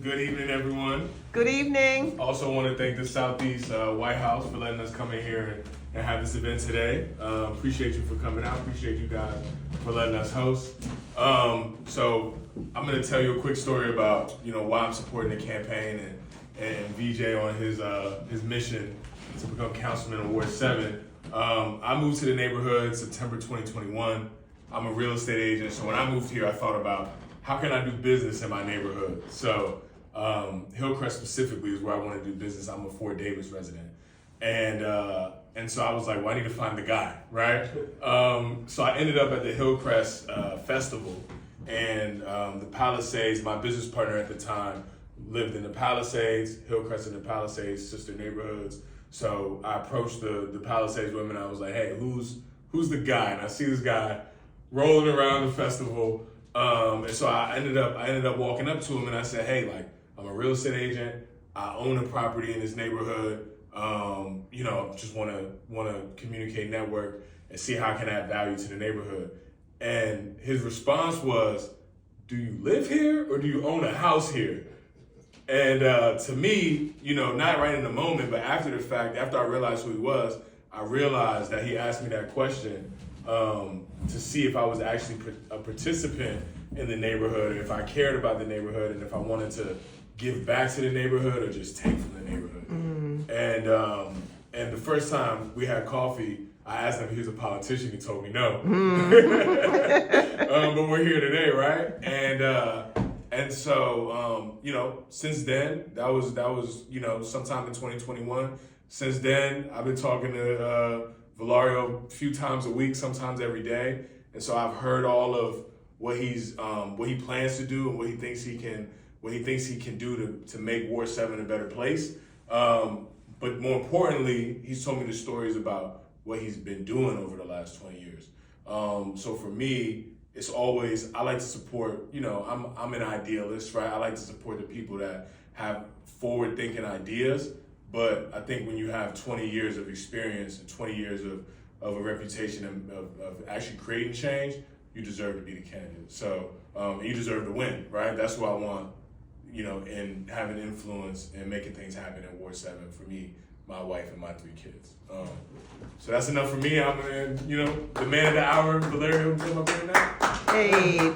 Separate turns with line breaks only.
Good evening, everyone.
Good evening.
Also want to thank the Southeast White House for letting us come in here and have this event today. Appreciate you for coming out. Appreciate you guys for letting us host. So I'm going to tell you a quick story about why I'm supporting the campaign and VJ on his mission to become councilman in Ward 7. I moved to the neighborhood September 2021. I'm a real estate agent, so when I moved here, I thought about how can I do business in my neighborhood. So Hillcrest specifically is where I want to do business. I'm a Fort Davis resident, and so I was like, well, I need to find the guy, right? So I ended up at the Hillcrest Festival, and the Palisades. My business partner at the time lived in the Palisades, Hillcrest and the Palisades, sister neighborhoods. So I approached the Palisades women. I was like, hey, who's the guy? And I see this guy rolling around the festival. And so I ended up walking up to him and I said, hey, like, I'm a real estate agent. I own a property in this neighborhood. Just want to communicate, network, and see how I can add value to the neighborhood. And his response was, do you live here or do you own a house here? And to me, not right in the moment, but after the fact, after I realized who he was, I realized that he asked me that question to see if I was actually a participant in the neighborhood, if I cared about the neighborhood, and if I wanted to give back to the neighborhood or just take from the neighborhood. And the first time we had coffee, I asked him if he was a politician. He told me no. But we're here today, right? And so, since then, that was sometime in 2021. Since then, I've been talking to Villareal a few times a week, sometimes every day. And so I've heard all of what he plans to do and what he thinks he can do to make Ward 7 a better place. But more importantly, he's told me the stories about what he's been doing over the last 20 years. So for me, it's always, I like to support, I'm an idealist, right? I like to support the people that have forward-thinking ideas. But I think when you have 20 years of experience and 20 years of a reputation of actually creating change, you deserve to be the candidate. So you deserve to win, right? That's what I want, and having influence and making things happen in Ward 7 for me, my wife, and my 3 kids. So that's enough for me. I'm, the man of the hour, Villareal.
Hey.